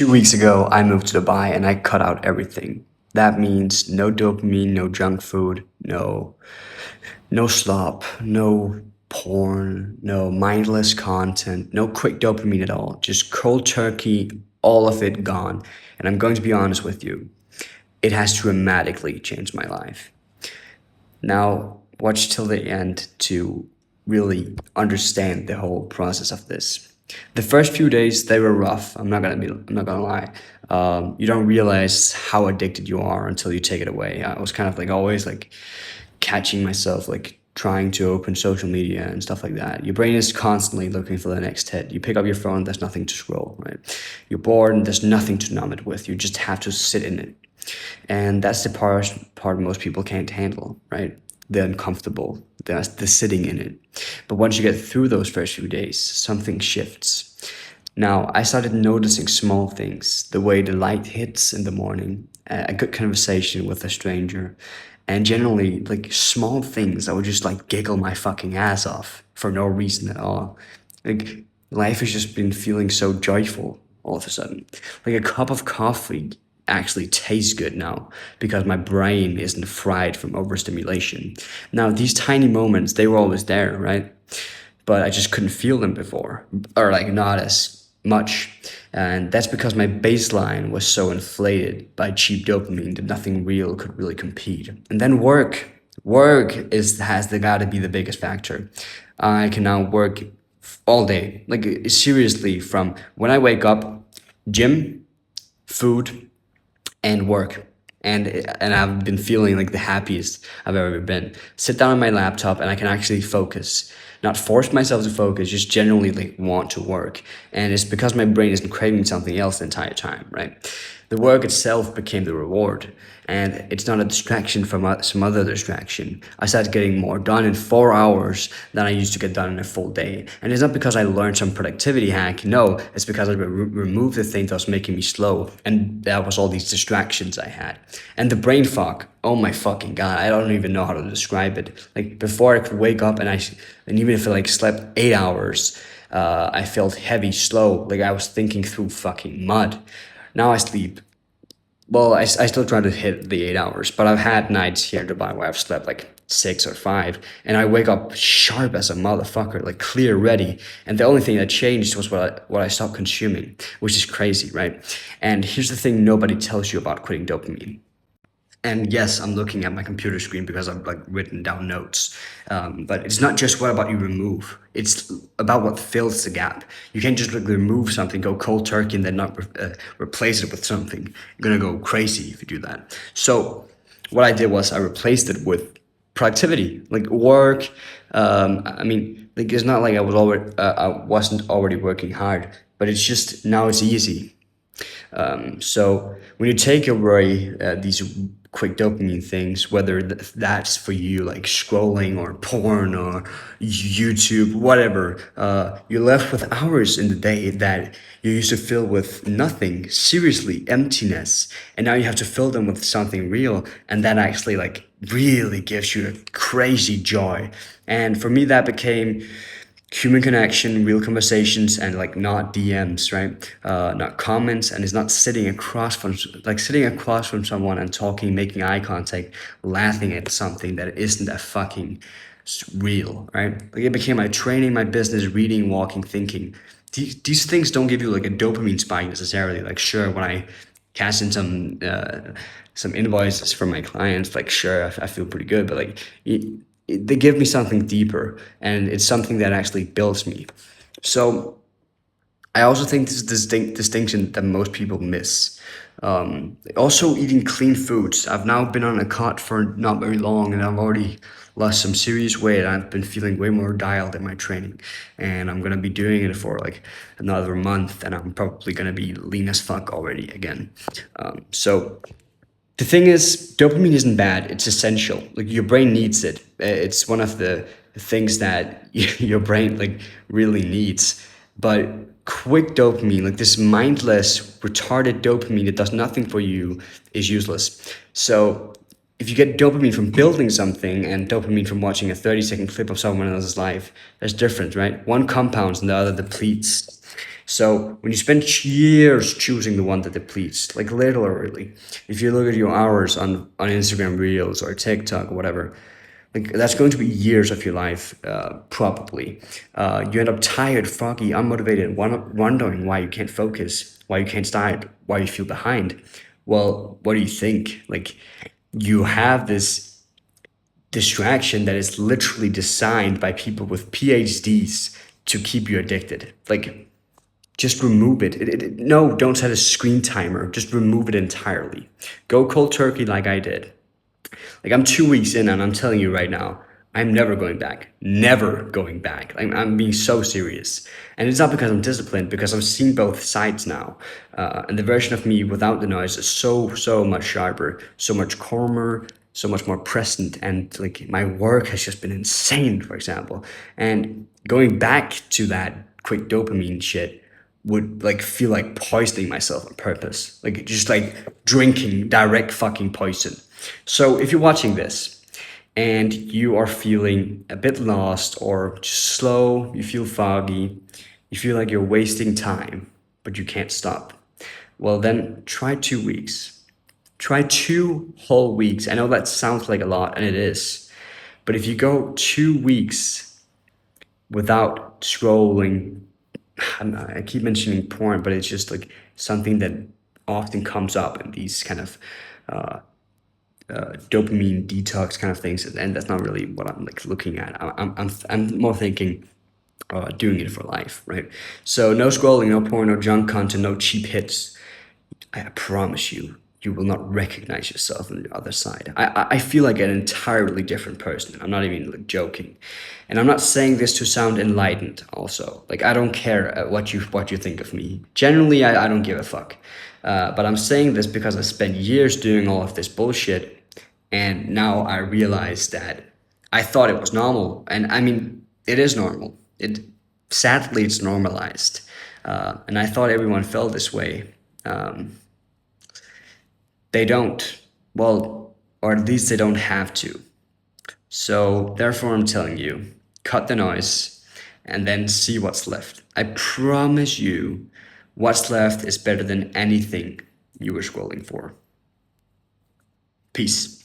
2 weeks ago, I moved to Dubai and I cut out everything. That means no dopamine, no junk food, no slop, no porn, no mindless content, no quick dopamine at all. Just cold turkey, all of it gone. And I'm going to be honest with you, it has dramatically changed my life. Now, watch till the end to really understand the whole process of this. The first few days they were rough. I'm not gonna lie. You don't realize how addicted you are until you take it away. I was kind of like always like catching myself like trying to open social media and stuff like that. Your brain is constantly looking for the next hit. You pick up your phone, there's nothing to scroll, right? You're bored and there's nothing to numb it with. You just have to sit in it. And that's the part most people can't handle, right? The uncomfortable, the sitting in it. But once you get through those first few days, something shifts. Now, I started noticing small things, the way the light hits in the morning, a good conversation with a stranger, and generally, like small things, I would just like giggle my fucking ass off for no reason at all. Like, life has just been feeling so joyful all of a sudden. Like a cup of coffee actually tastes good now because my brain isn't fried from overstimulation. Now, these tiny moments, they were always there, right? But I just couldn't feel them before, or like not as much. And that's because my baseline was so inflated by cheap dopamine that nothing real could really compete. And then work is has the gotta be the biggest factor. I can now work all day, like seriously, from when I wake up, gym, food, and work. And I've been feeling like the happiest I've ever been. Sit down on my laptop and I can actually focus, not force myself to focus, just genuinely like want to work. And it's because my brain isn't craving something else the entire time, right? The work itself became the reward, and it's not a distraction from some other distraction. I started getting more done in 4 hours than I used to get done in a full day. And it's not because I learned some productivity hack. No, it's because I removed the thing that was making me slow. And that was all these distractions I had. And the brain fog, oh my fucking God, I don't even know how to describe it. Like before I could wake up and even if I like slept 8 hours, I felt heavy, slow, like I was thinking through fucking mud. Now I sleep. Well, I still try to hit the 8 hours, but I've had nights here in Dubai where I've slept like 6 or 5, and I wake up sharp as a motherfucker, like clear, ready. And the only thing that changed was what I stopped consuming, which is crazy, right? And here's the thing nobody tells you about quitting dopamine. And yes, I'm looking at my computer screen because I've like written down notes. But it's not just what about you remove. It's about what fills the gap. You can't just like remove something, go cold turkey, and then not replace it with something. You're gonna go crazy if you do that. So what I did was I replaced it with productivity, like work. I mean, like it's not like I wasn't already working hard, but it's just now it's easy. So when you take away these quick dopamine things, whether that's for you like scrolling or porn or YouTube, whatever, you're left with hours in the day that you used to fill with nothing, seriously, emptiness. And now you have to fill them with something real. And that actually like really gives you a crazy joy. And for me, that became human connection, real conversations, and like not DMs, right? Not comments, and it's not sitting across from someone and talking, making eye contact, laughing at something that isn't that fucking real, right? Like it became my training, my business, reading, walking, thinking. These things don't give you like a dopamine spike necessarily. Like sure, when I cash in some invoices from my clients, like sure, I feel pretty good, but like they give me something deeper, and it's something that actually builds me. So I also think this is distinction that most people miss. Also, eating clean foods. I've now been on a cot for not very long, and I've already lost some serious weight. I've been feeling way more dialed in my training, and I'm gonna be doing it for like another month, and I'm probably gonna be lean as fuck already again. So the thing is, dopamine isn't bad. It's essential. Like your brain needs it. It's one of the things that your brain like really needs. But quick dopamine, like this mindless, retarded dopamine that does nothing for you, is useless. So if you get dopamine from building something and dopamine from watching a 30-second clip of someone else's life, there's difference, right? One compounds and the other depletes. So when you spend years choosing the one that depletes, like literally, if you look at your hours on Instagram Reels or TikTok or whatever, like that's going to be years of your life, probably. You end up tired, foggy, unmotivated, wondering why you can't focus, why you can't start, why you feel behind. Well, what do you think? Like, you have this distraction that is literally designed by people with PhDs to keep you addicted. Like, just remove it. No, don't set a screen timer. Just remove it entirely. Go cold turkey like I did. Like, I'm 2 weeks in and I'm telling you right now, I'm never going back. Never going back. I'm being so serious. And it's not because I'm disciplined, because I've seen both sides now. And the version of me without the noise is so, so much sharper, so much calmer, so much more present. And like, my work has just been insane, for example. And going back to that quick dopamine shit would like feel like poisoning myself on purpose, like just like drinking direct fucking poison. So if you're watching this and you are feeling a bit lost or just slow, you feel foggy, you feel like you're wasting time, but you can't stop, well, then try 2 weeks. Try 2 whole weeks. I know that sounds like a lot, and it is. But if you go 2 weeks without scrolling, I keep mentioning porn, but it's just like something that often comes up in these kind of dopamine detox kind of things, and that's not really what I'm like looking at. I'm more thinking doing it for life, right? So no scrolling, no porn, no junk content, no cheap hits. I promise you, you will not recognize yourself on the other side. I feel like an entirely different person. I'm not even like joking, and I'm not saying this to sound enlightened. Also, like I don't care what you think of me. Generally, I don't give a fuck. But I'm saying this because I spent years doing all of this bullshit, and now I realize that I thought it was normal, and I mean it is normal. It sadly it's normalized, and I thought everyone felt this way. They don't. Well, or at least they don't have to. So, therefore, I'm telling you, cut the noise and then see what's left. I promise you, what's left is better than anything you were scrolling for. Peace.